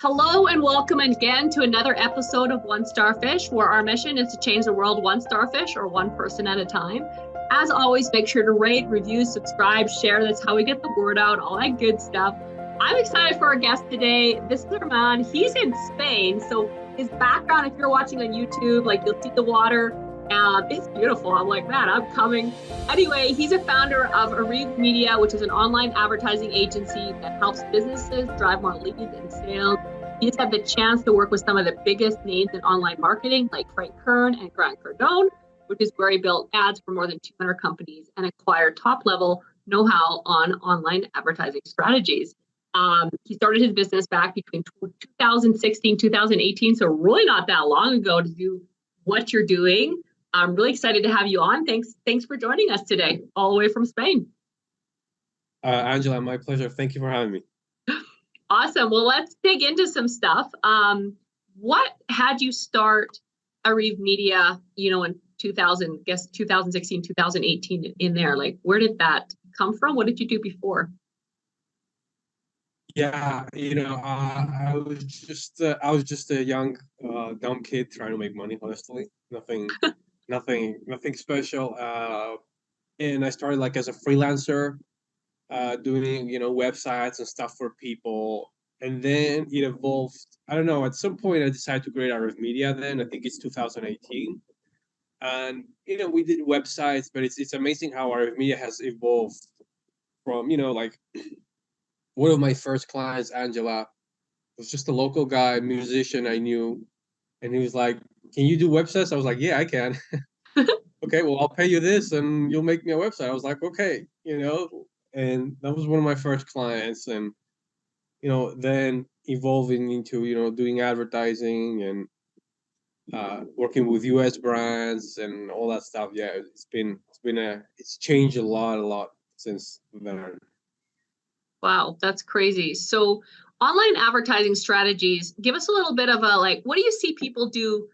Hello and welcome again to another episode of One Starfish, where our mission is to change the world one starfish or one person at a time. As always, make sure to rate, review, subscribe, share. That's how we get the word out, all that good stuff. I'm excited for our guest today. This is Arman. He's in Spain, so his background, if you're watching on YouTube, like you'll see the water. It's beautiful. I'm like, man, I'm coming. Anyway, he's a founder of ArevMedia, which is an online advertising agency that helps businesses drive more leads and sales. He's had the chance to work with some of the biggest names in online marketing, like Kern and Cardone, which is where he built ads for more than 200 companies and acquired top-level know-how on online advertising strategies. He started his business back between 2016, 2018, so really not that long ago to do what you're doing. I'm really excited to have you on. Thanks for joining us today, all the way from Spain. Angela, my pleasure. Thank you for having me. Awesome. Well, let's dig into some stuff. What had you start ArevMedia, in 2016, 2018 in there? Like, where did that come from? What did you do before? Yeah, I was just a young, dumb kid trying to make money. Honestly, nothing special. And I started like as a freelancer, doing websites and stuff for people, and then it evolved. I don't know. At some point, I decided to create ArevMedia. Then I think it's 2018, and we did websites, but it's amazing how ArevMedia has evolved from like one of my first clients, Angela, was just a local guy, musician I knew, and he was like, "Can you do websites?" I was like, "Yeah, I can." Okay, well, I'll pay you this, and you'll make me a website. I was like, "Okay," and that was one of my first clients, and then evolving into doing advertising and working with U.S. brands and all that stuff. Yeah, it's changed a lot since then. Wow, that's crazy. So online advertising strategies, give us a little bit of what do you see people do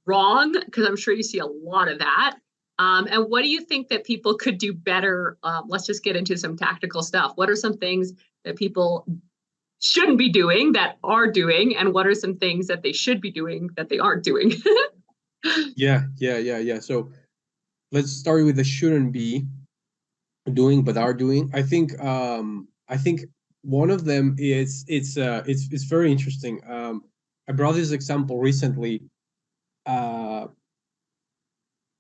wrong? Because I'm sure you see a lot of that. And what do you think that people could do better? Let's just get into some tactical stuff. What are some things that people shouldn't be doing that are doing? And what are some things that they should be doing that they aren't doing? Yeah. So let's start with the shouldn't be doing but are doing. I think one of them is it's very interesting. I brought this example recently.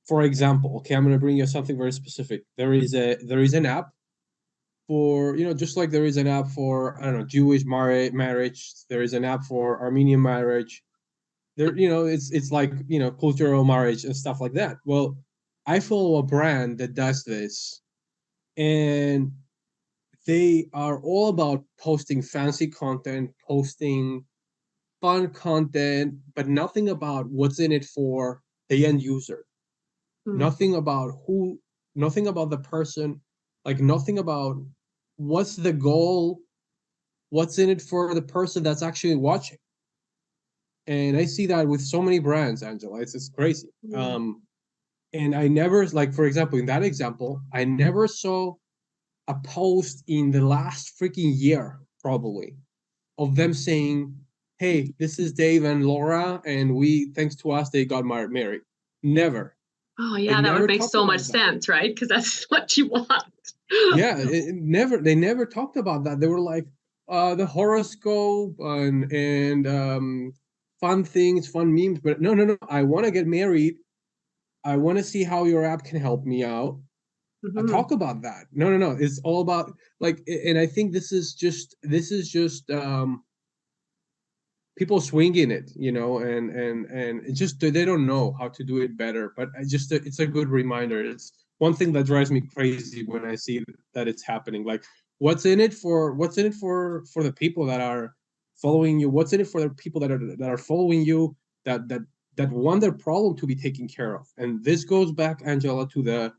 For example, okay, I'm going to bring you something very specific. There is an app for just like there is an app for, I don't know, Jewish marriage. There is an app for Armenian marriage. There, it's like cultural marriage and stuff like that. Well, I follow a brand that does this, and they are all about posting fancy content, posting fun content, but nothing about what's in it for the end user. Nothing about nothing about the person, like nothing about what's the goal, what's in it for the person that's actually watching. And I see that with so many brands, Angela. It's crazy. And I never, like, for example, in that example, I never saw a post in the last freaking year, probably, of them saying, "Hey, this is Dave and Laura, and thanks to us, they got married." Never. Oh yeah, that would make so much sense, right? Because that's what you want. Yeah, they never talked about that. They were like, the horoscope and fun things, fun memes, but no. I want to get married. I want to see how your app can help me out. Talk about that. No. It's all about, like, and I think this is just people swinging it, and it's just they don't know how to do it better. But it's a good reminder. It's one thing that drives me crazy when I see that it's happening. Like, what's in it for the people that are following you? What's in it for the people that are following you, that want their problem to be taken care of? And this goes back, Angela, to the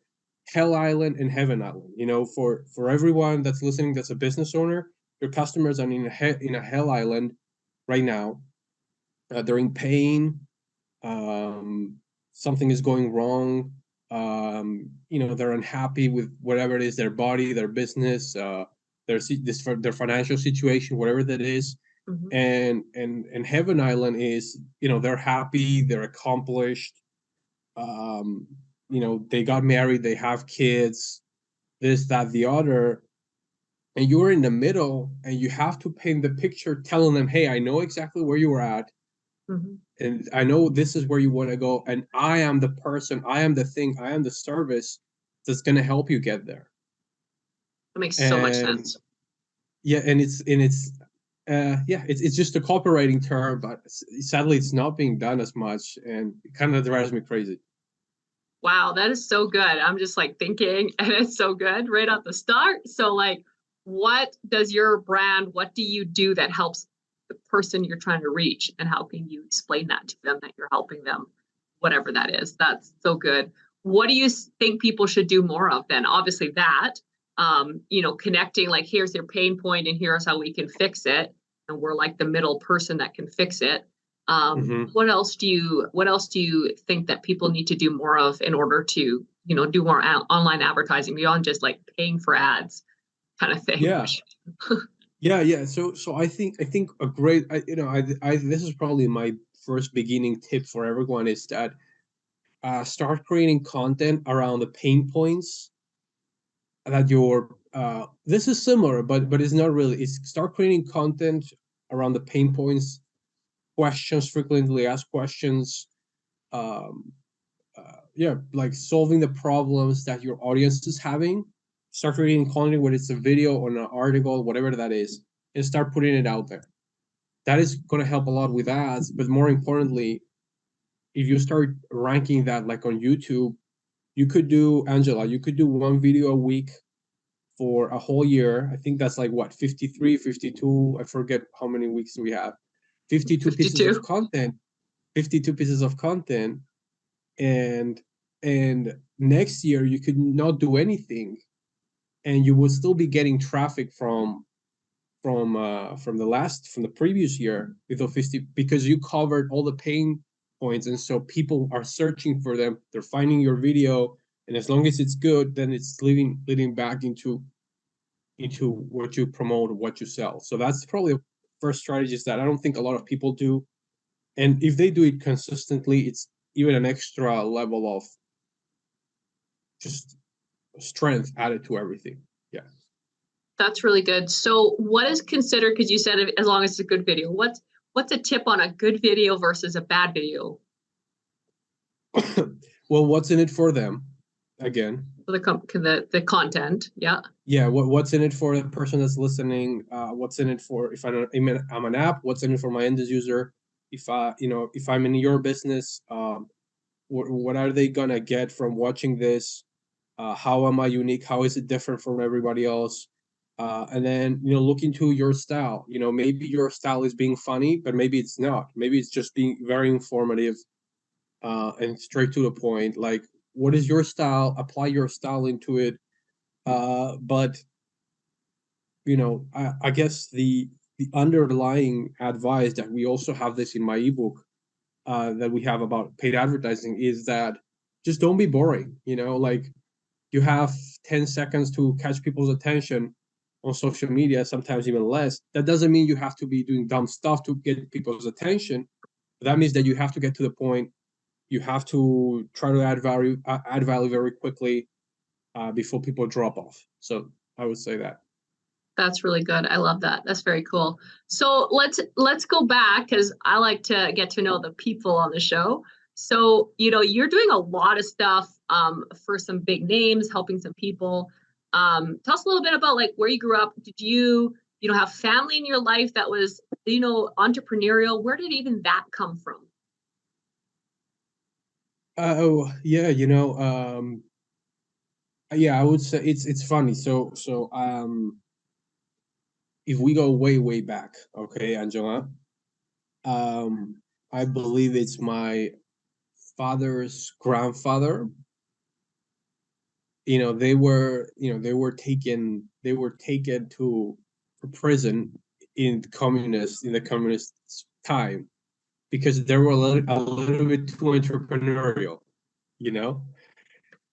Hell Island and Heaven Island. For everyone that's listening, that's a business owner, your customers are in a Hell Island right now. They're in pain. Something is going wrong. They're unhappy with whatever it is, their body, their business, their financial situation, whatever that is. Mhm. And Heaven Island is, they're happy, they're accomplished, um, they got married, they have kids, this, that, the other, and you're in the middle, and you have to paint the picture, telling them, hey, I know exactly where you were at, Mhm. and I know this is where you want to go, and I am the person, I am the thing, I am the service that's going to help you get there. That makes so much And sense. yeah, and it's just a copywriting term, but sadly it's not being done as much, and it kind of drives me crazy. Wow, that is so good. I'm just like thinking, and it's so good right at the start. So, like, what does your brand, what do you do that helps the person you're trying to reach? And how can you explain that to them that you're helping them, whatever that is? That's so good. What do you think people should do more of then? Obviously, that, connecting, like, here's their pain point and here's how we can fix it. And we're like the middle person that can fix it. Mm-hmm. What else do you think that people need to do more of in order to, do more online advertising beyond just like paying for ads kind of thing? Yeah, yeah. So I think a great, this is probably my first beginning tip for everyone, is that start creating content around the pain points that your this is similar, but it's not really. It's start creating content around the pain points, questions, frequently asked questions, um, yeah, like solving the problems that your audience is having. Start creating content, whether it's a video or an article, whatever that is, and start putting it out there. That is going to help a lot with ads, but more importantly, if you start ranking that, like on YouTube, you could do, Angela, you could do one video a week for a whole year. I think that's like what, 53, 52, I forget how many weeks we have. 52 pieces of 52. content, 52 pieces of content, and next year you could not do anything, and you would still be getting traffic from the previous year with those 50, because you covered all the pain points, and so people are searching for them, they're finding your video, and as long as it's good, then it's leading back into what you promote, what you sell. So that's probably the first strategies that I don't think a lot of people do. And if they do it consistently, it's even an extra level of just strength added to everything. Yeah. That's really good. So what is considered, because you said as long as it's a good video, what's a tip on a good video versus a bad video Well, what's in it for them? Again, for the content? Yeah. yeah. What's in it for the person that's listening? What's in it for, if I'm an app? What's in it for my end user? If I'm in your business, what are they gonna get from watching this? How am I unique? How is it different from everybody else? And then, look into your style. Maybe your style is being funny, but maybe it's not. Maybe it's just being very informative, and straight to the point. Like, what is your style? Apply your style into it. But I guess the underlying advice that we also have this in my ebook, that we have about paid advertising, is that just don't be boring. Like, you have 10 seconds to catch people's attention on social media, sometimes even less. That doesn't mean you have to be doing dumb stuff to get people's attention. That means that you have to get to the point. You have to try to add value very quickly, before people drop off. So I would say that. That's really good. I love that. That's very cool. So let's go back because I like to get to know the people on the show. So, you're doing a lot of stuff for some big names, helping some people. Tell us a little bit about like where you grew up. Did you, have family in your life that was, entrepreneurial? Where did even that come from? Oh yeah, yeah, I would say it's funny. So if we go way way back, okay, Angela, um, I believe it's my father's grandfather. They were taken to prison in the communist time, because they were a little bit too entrepreneurial, you know.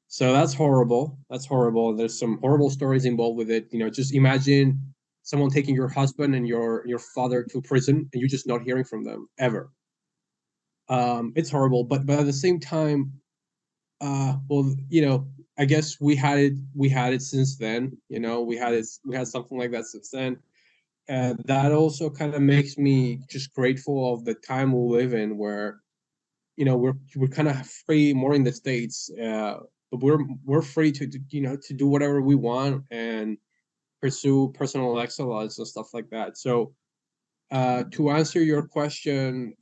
So that's horrible. That's horrible. There's some horrible stories involved with it. Just imagine someone taking your husband and your father to prison, and you're just not hearing from them ever. It's horrible, but at the same time, well, I guess we had it since then. We had something like that since then. That also kind of makes me just grateful of the time we live in, where we're kind of free, more in the States, but we're free to to do whatever we want and pursue personal excellence and stuff like that. So to answer your question,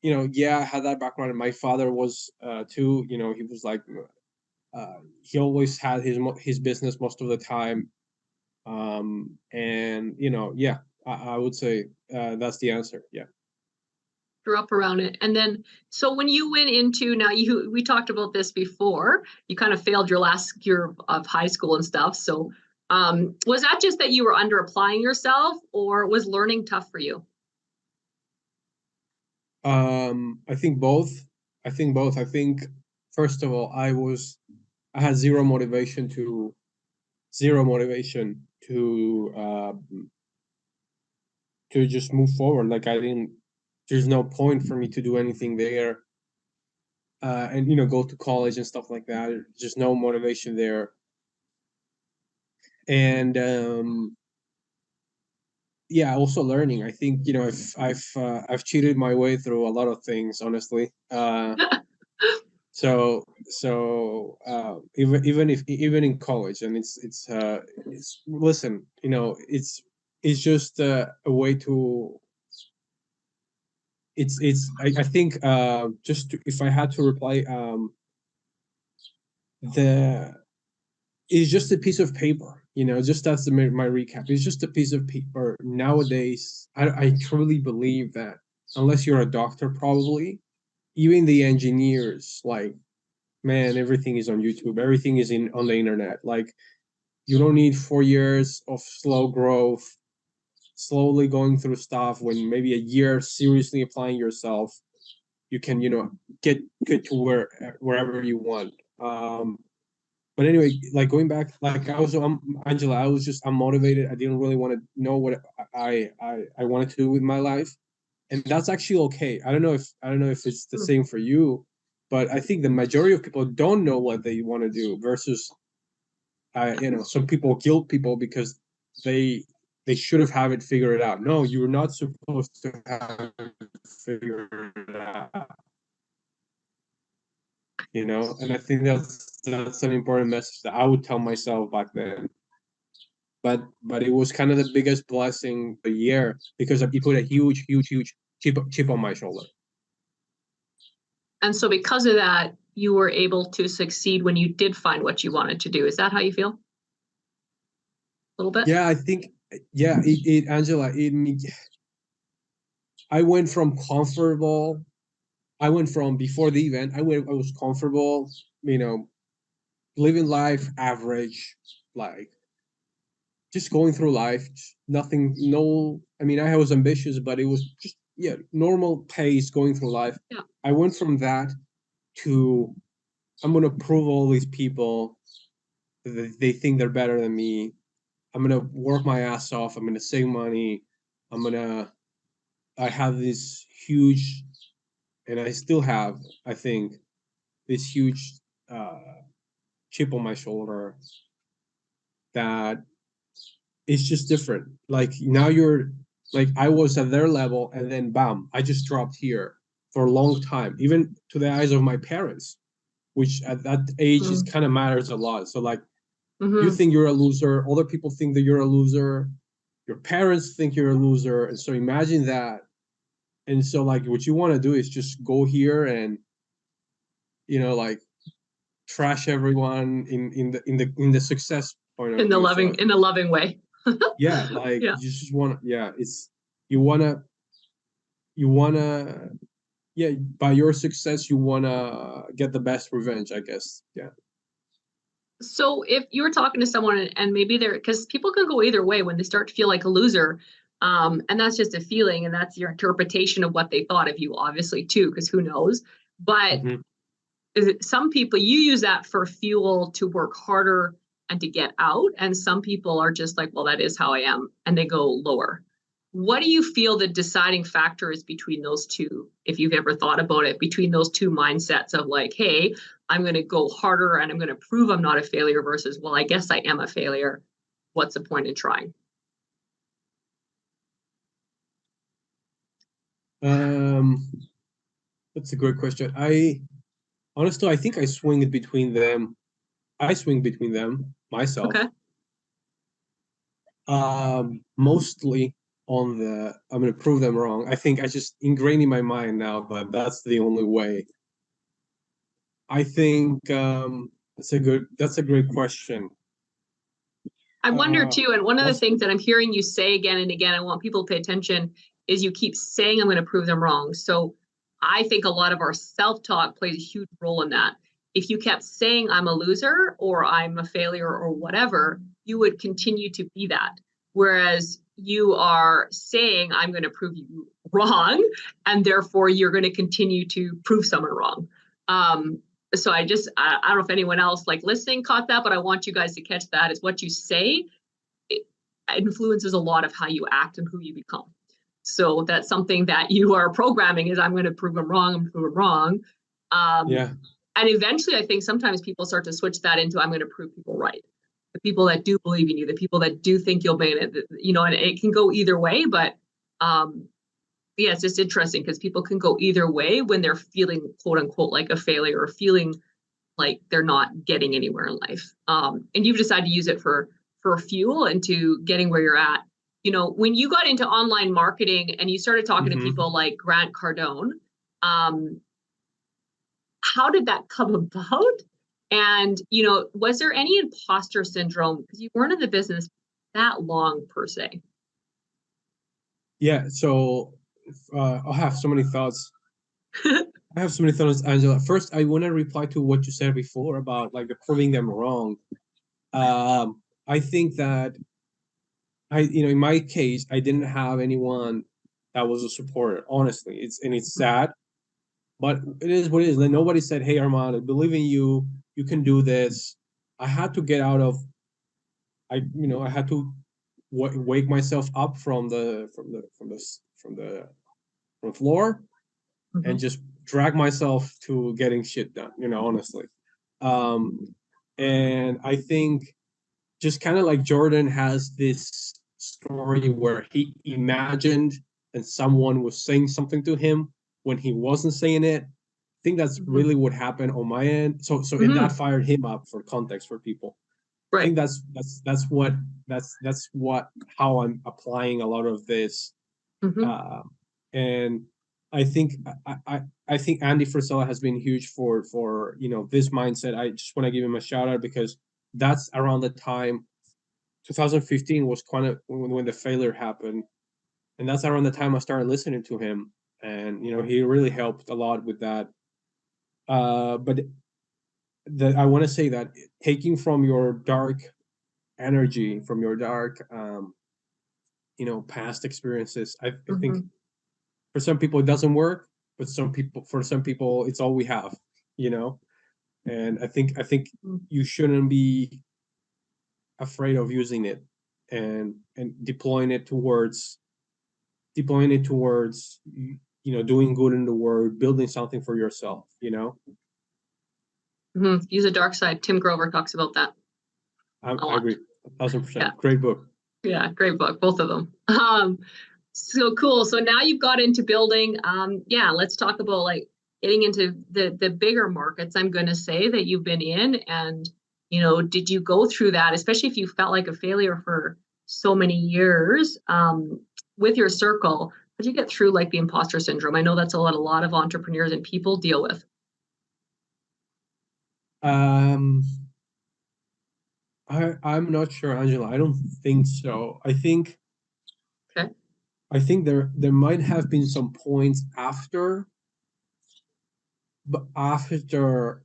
yeah, I had that background, and my father was too. He was like, he always had his business most of the time, and yeah, I would say that's the answer. Yeah. Grew up around it. And then, so when you went into, now we talked about this before, you kind of failed your last year of high school and stuff. So was that just that you were under applying yourself, or was learning tough for you? I think both. I think first of all, I had zero motivation to just move forward. Like, there's no point for me to do anything there, and go to college and stuff like that. Just no motivation there. And yeah, also learning. I think I've cheated my way through a lot of things, honestly. So even in college, and it's listen, it's just a way to. I think if I had to reply, the it's just a piece of paper, just that's my recap. It's just a piece of paper. Nowadays, I truly believe that unless you're a doctor, probably even the engineers, like, man, everything is on YouTube, everything is on the internet. Like, you don't need 4 years of slow growth, slowly going through stuff. When maybe a year seriously applying yourself, you can get to wherever you want. But anyway, like, going back, like, Angela, I was just unmotivated. I didn't really want to know what I wanted to do with my life, and that's actually okay. I don't know if it's the same for you, but I think the majority of people don't know what they want to do, versus some people guilt people because they should have it figured out. No, you're not supposed to have it figured out. And I think that's an important message that I would tell myself back then. But it was kind of the biggest blessing the year, because you put a huge chip on my shoulder. And so because of that, you were able to succeed when you did find what you wanted to do. Is that how you feel? A little bit? Yeah, I think, yeah, Angela, I went from comfortable. I went from, before the event, I was comfortable, living life average, like, just going through life, nothing, no, I was ambitious, but it was just, yeah, normal pace going through life. Yeah. I went from that to, I'm going to prove all these people that they think they're better than me. I'm going to work my ass off. I'm going to save money. I have this huge, and I still have, I think, this huge chip on my shoulder that is just different. Like, now I was at their level, and then bam, I just dropped here for a long time, even to the eyes of my parents, which at that age is kind of matters a lot. So, like, you think you're a loser, other people think that you're a loser, your parents think you're a loser, and so imagine that. And so, like, what you want to do is just go here and like, trash everyone in the success point of view. In a loving way. Yeah, like, yeah. You just want to, yeah, it's, you want to, yeah, by your success, you want to get the best revenge, I guess. Yeah. So if you were talking to someone and maybe because people can go either way when they start to feel like a loser, and that's just a feeling, and that's your interpretation of what they thought of you, obviously, too, because who knows? But some people, you use that for fuel to work harder and to get out. And some people are just like, well, that is how I am, and they go lower. What do you feel the deciding factor is between those two, if you've ever thought about it, between those two mindsets of like, hey, I'm going to go harder and I'm going to prove I'm not a failure versus, well, I guess I am a failure. What's the point in trying? That's a great question. Honestly, I think I swing between them. I swing between them myself. Okay. Mostly on the I'm going to prove them wrong. I think I just ingrained in my mind now that that's the only way. I think that's a great question. I wonder too, and one of the things that I'm hearing you say again and again, I want people to pay attention, is you keep saying I'm going to prove them wrong. So I think a lot of our self-talk plays a huge role in that. If you kept saying I'm a loser or I'm a failure or whatever, you would continue to be that. Whereas you are saying I'm going to prove you wrong, and therefore you're going to continue to prove someone wrong. So I don't know if anyone else like listening caught that, but I want you guys to catch that. Is what you say, it influences a lot of how you act and who you become. So that's something that you are programming is I'm going to prove them wrong, I'm going to prove them wrong. Yeah. And eventually I think sometimes people start to switch that into I'm going to prove people right. The people that do believe in you, the people that do think you'll make it, you know, and it can go either way, but yeah, it's just interesting because people can go either way when they're feeling quote unquote like a failure or feeling like they're not getting anywhere in life. And you've decided to use it for fuel into getting where you're at. You know, when you got into online marketing and you started talking to people like Grant Cardone, how did that come about? And, you know, was there any imposter syndrome? Because you weren't in the business that long per se. Yeah, so I have so many thoughts. I have so many thoughts, Angela. First, I want to reply to what you said before about like the proving them wrong. I think that in my case, I didn't have anyone that was a supporter. Honestly, it's sad, but it is what it is. Like, nobody said, "Hey, Arman, I believe in you. You can do this." I had to get out of. I had to wake myself up from the floor and just drag myself to getting shit done. Honestly, and I think just kind of like Jordan has this story where he imagined and someone was saying something to him when he wasn't saying it. I think that's really what happened on my end. So and that fired him up, for context for people. Right. I think that's what how I'm applying a lot of this. And I think I think Andy Frisella has been huge for this mindset. I just want to give him a shout out because that's around the time 2015 was kind of when the failure happened, and that's around the time I started listening to him, and he really helped a lot with that. But I want to say that taking from your dark energy, from your dark past experiences, I think for some people it doesn't work, but for some people it's all we have, and I think you shouldn't be afraid of using it and deploying it towards doing good in the world, building something for yourself. Use a dark side. Tim Grover talks about that. I agree 1,000%. Yeah. Great book. Yeah, great book, both of them. So cool. So now you've got into building. Let's talk about like getting into the bigger markets, I'm going to say, that you've been in. And did you go through that, especially if you felt like a failure for so many years with your circle? Did you get through like the imposter syndrome? I know that's a lot of entrepreneurs and people deal with. I'm not sure, Angela. I don't think so. I think there might have been some points after, but after,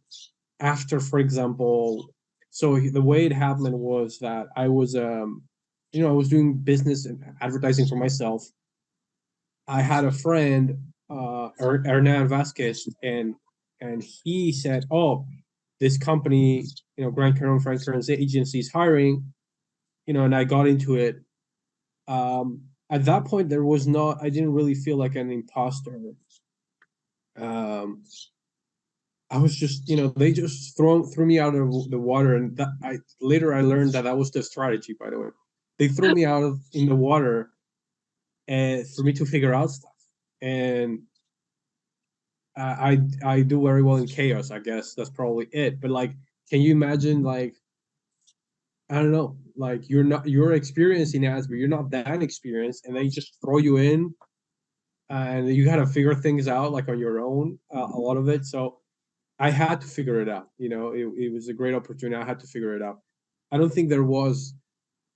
for example, so the way it happened was that I was I was doing business and advertising for myself. I had a friend, Hernan Vasquez, and he said, "Oh, this company, Grant Cardone, Frank Kern's agency is hiring, and I got into it. At that point, I didn't really feel like an imposter. I was just, they just threw me out of the water, and I learned that was the strategy. By the way, they threw me in the water, and for me to figure out stuff. And I do very well in chaos. I guess that's probably it. But like, can you imagine, like, I don't know, like you're experiencing ads, but you're not that experienced, and they just throw you in, and you gotta figure things out like on your own, a lot of it. So I had to figure it out. It was a great opportunity. I had to figure it out. I don't think there was,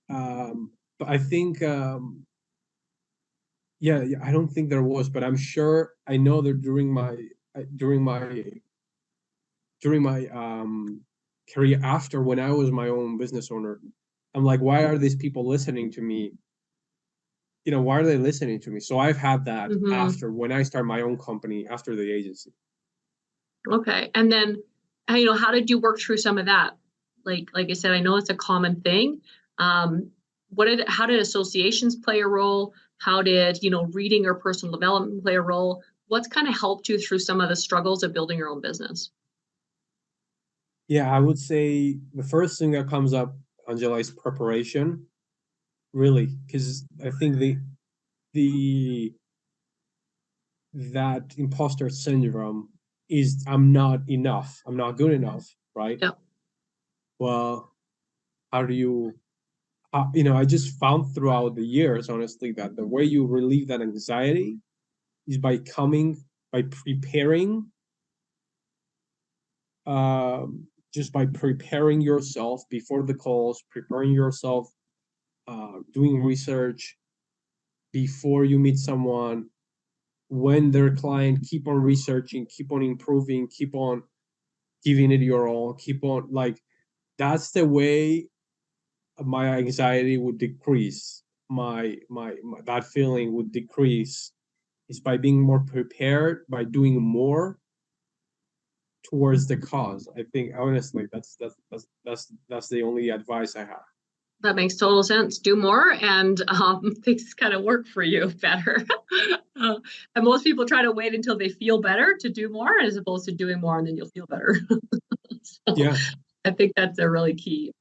but I think, yeah, I don't think there was, but I'm sure I know that during my career after, when I was my own business owner, I'm like, why are these people listening to me? Why are they listening to me? So I've had that after, when I start my own company after the agency. Okay. And then, how did you work through some of that? Like I said, I know it's a common thing. How did associations play a role? How did, reading or personal development play a role? What's kind of helped you through some of the struggles of building your own business? Yeah, I would say the first thing that comes up, Angela, is preparation. Really, because I think that imposter syndrome is, I'm not enough. I'm not good enough, right? Yeah. Well, how do you, I just found throughout the years, honestly, that the way you relieve that anxiety is by preparing, just by preparing yourself before the calls, preparing yourself, doing research before you meet someone. When their client, keep on researching, keep on improving, keep on giving it your all, keep on, like, that's the way my anxiety would decrease, my that feeling would decrease, is by being more prepared, by doing more towards the cause. I think, honestly, that's the only advice I have. That makes total sense. Do more, and things kind of work for you better. And most people try to wait until they feel better to do more, as opposed to doing more and then you'll feel better. So Yeah. I think that's a really key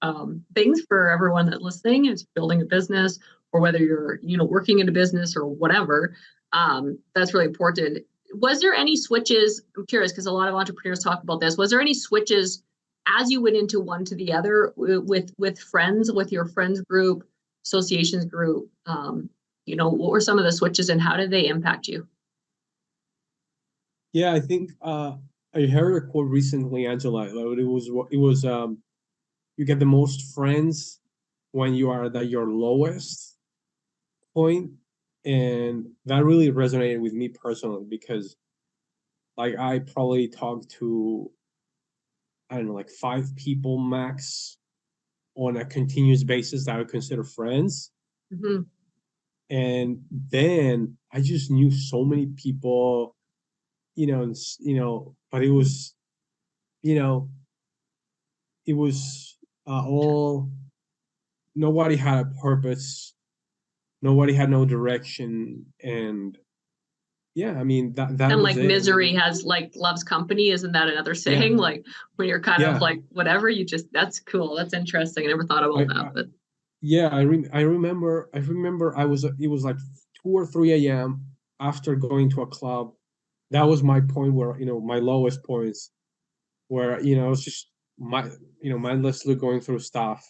things for everyone that's listening, is building a business, or whether you're, working in a business or whatever. That's really important. Was there any switches? I'm curious, because a lot of entrepreneurs talk about this. Was there any switches as you went into one to the other with friends, with your friends group, associations group? What were some of the switches and how did they impact you? Yeah, I think, I heard a quote recently, Angela. It was you get the most friends when you are at your lowest point, and that really resonated with me personally, because, like, I probably talked to, I don't know, like 5 people max on a continuous basis that I would consider friends. Mm-hmm. And then I just knew so many people, but you know, it was, all, nobody had a purpose, nobody had no direction, and yeah, I mean, that And was like it. misery has like loves company, isn't that another saying? Yeah. Like when you're kind Yeah. of like whatever, that's cool, that's interesting. I never thought about that, but Yeah, I remember it was like 2 or 3 a.m. after going to a club. That was my point where, my lowest points, where, I was just mindlessly going through stuff.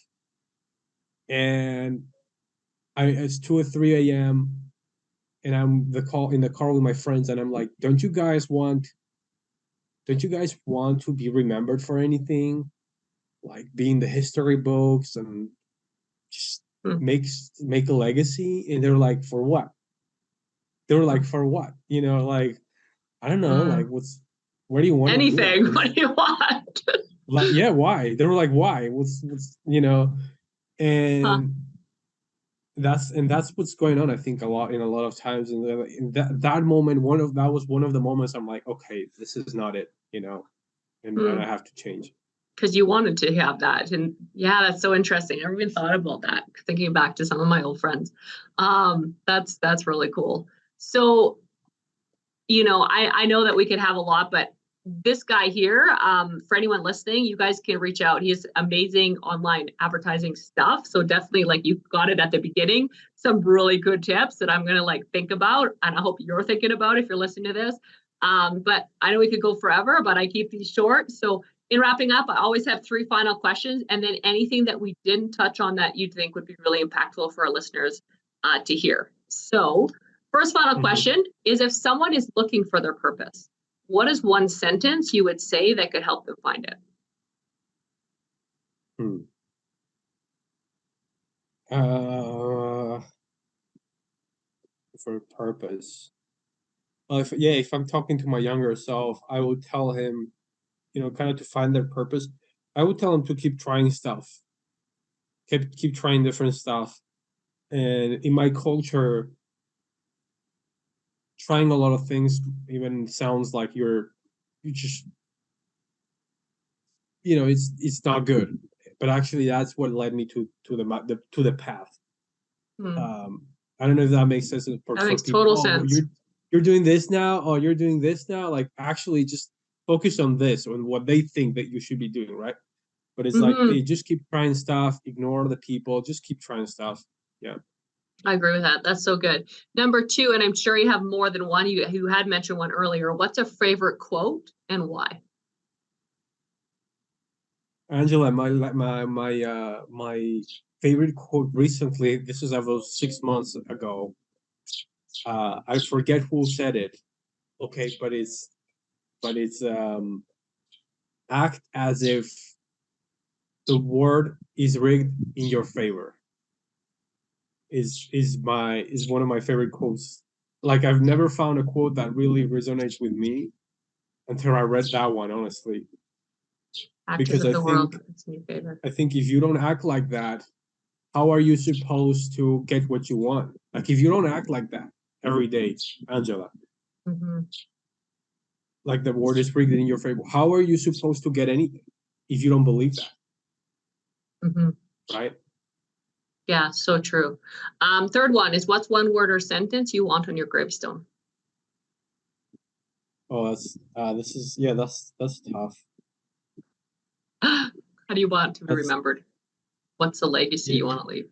And it's 2 or 3 a.m. and I'm in the car with my friends, and I'm like, don't you guys want to be remembered for anything? Like, be in the history books and just make a legacy? And they're like, for what? They were like, for what? Like, I don't know, like, where do you want to do it? anything. What do you want? Like, yeah, why? They were like, why? And that's what's going on, I think, a lot of times. And in that moment, that was one of the moments I'm like, okay, this is not it, and I have to change. because you wanted to have that. And yeah, that's so interesting. I never even thought about that, thinking back to some of my old friends. That's really cool. So, I know that we could have a lot, but this guy here, for anyone listening, you guys can reach out. He has amazing online advertising stuff. So definitely, like, you got it at the beginning, some really good tips that I'm gonna think about, and I hope you're thinking about if you're listening to this. But I know we could go forever, but I keep these short. So in wrapping up, I always have 3 final questions, and then anything that we didn't touch on that you think would be really impactful for our listeners to hear. So first final question is, if someone is looking for their purpose, what is one sentence you would say that could help them find it? For purpose. Well, if I'm talking to my younger self, I would tell him, kind of to find their purpose. I would tell him to keep trying stuff, keep trying different stuff. And in my culture, trying a lot of things even sounds like you just, it's not good. But actually, that's what led me to the path. I don't know if that makes sense for That makes people. total sense. You're doing this now, or you're doing this now. Like, actually, just focus on this, on what they think that you should be doing, right? But it's like, hey, just keep trying stuff. Ignore the people. Just keep trying stuff. Yeah. I agree with that. That's so good. Number 2, and I'm sure you have more than one. You had mentioned one earlier. What's a favorite quote and why? Angela, my favorite quote recently. This was about 6 months ago. I forget who said it. Okay, but it's act as if the world is rigged in your favor. Is one of my favorite quotes. Like, I've never found a quote that really resonates with me until I read that one, honestly. Because I think if you don't act like that, how are you supposed to get what you want? Like, if you don't act like that every day, Angela, like the world is rigged in your favor, how are you supposed to get anything if you don't believe that? Right? Yeah, so true. Third one is, what's one word or sentence you want on your gravestone? Oh, that's tough. How do you want to be remembered? What's the legacy you want to leave?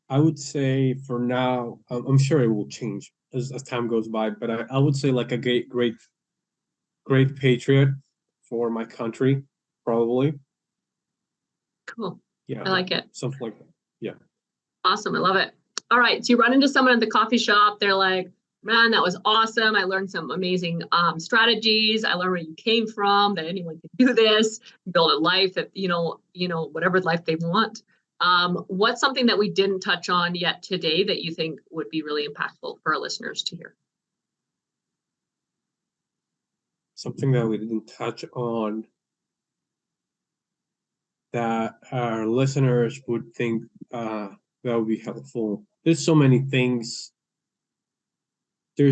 I would say for now, I'm sure it will change as time goes by, but I would say like a great patriot for my country, probably. Cool. Yeah. I like it. Something like that. Yeah. Awesome. I love it. All right. So you run into someone at the coffee shop. They're like, man, that was awesome. I learned some amazing strategies. I learned where you came from, that anyone can do this, build a life that, whatever life they want. What's something that we didn't touch on yet today that you think would be really impactful for our listeners to hear? Something that we didn't touch on that our listeners would think that would be helpful. There's so many things. I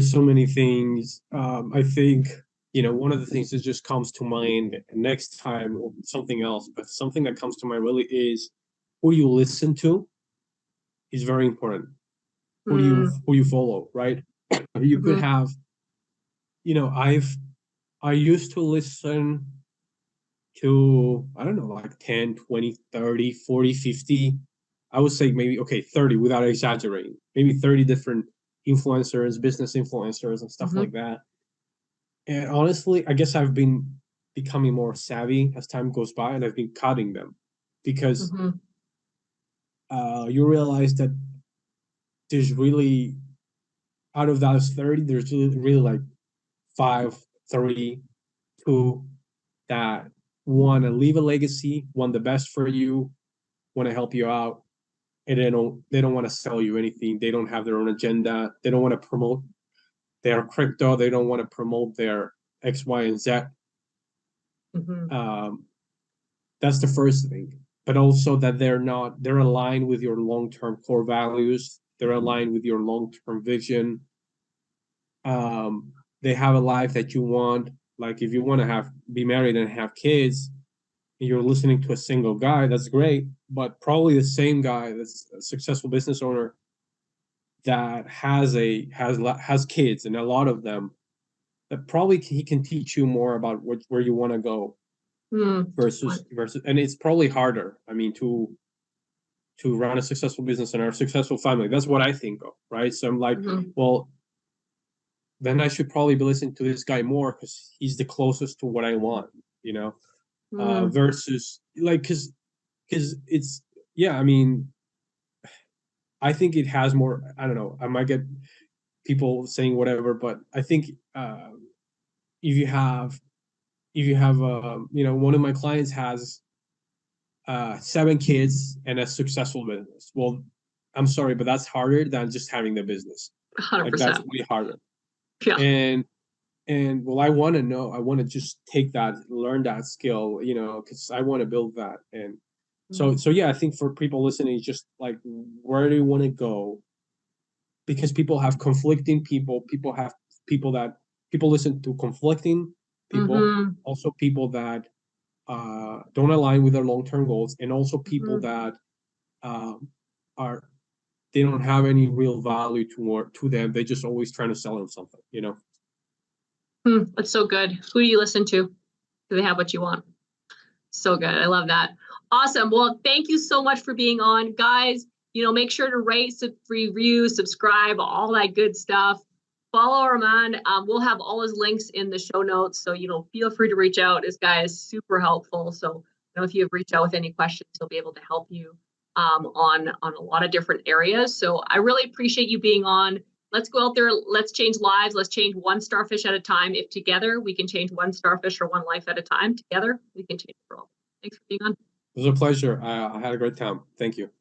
think, one of the things that just comes to mind next time, or something else, but something that comes to mind really is who you listen to is very important. Who you follow, right? You could have, I used to listen to, I don't know, like 10, 20, 30, 40, 50. I would say maybe, okay, 30 without exaggerating. Maybe 30 different influencers, business influencers, and stuff like that. And honestly, I guess I've been becoming more savvy as time goes by, and I've been cutting them because you realize that there's really, out of those 30, there's really like 5, 3, 2 that want to leave a legacy, want the best for you, want to help you out, and they don't want to sell you anything. They don't have their own agenda. They don't want to promote their crypto. They don't want to promote their X, Y, and Z. That's the first thing. But also that they're aligned with your long-term core values. They're aligned with your long-term vision. they have a life that you want. Like if you want to be married and have kids, and you're listening to a single guy, that's great. But probably the same guy that's a successful business owner that has kids, and a lot of them, that probably he can teach you more about where you want to go versus, and it's probably harder. I mean, to run a successful business and a successful family. That's what I think of, right? So I'm like, well, then I should probably be listening to this guy more because he's the closest to what I want, you know, versus like, because it's, yeah, I mean, I think it has more, I don't know, I might get people saying whatever, but I think if you have, you know, one of my clients has 7 kids and a successful business. Well, I'm sorry, but that's harder than just having the business. 100%. Like that's way harder. Yeah. And well, I want to just take that, learn that skill, you know, because I want to build that. And so yeah, I think for people listening, just like, where do you want to go? Because people have conflicting people. People listen to conflicting people. Also, people that don't align with their long-term goals, and also people that are they don't have any real value to them. They just always trying to sell them something, you know. That's so good. Who do you listen to? Do they have what you want? So good. I love that. Awesome. Well, thank you so much for being on, guys. You know, make sure to rate, review, subscribe, all that good stuff. Follow Arman. We'll have all his links in the show notes. So, you know, feel free to reach out. This guy is super helpful. So, you know, if you have reached out with any questions, he'll be able to help you on a lot of different areas. So I really appreciate you being on. Let's go out there. Let's change lives. Let's change one starfish at a time. If together we can change one starfish or one life at a time, together we can change the world. Thanks for being on. It was a pleasure. I had a great time. Thank you.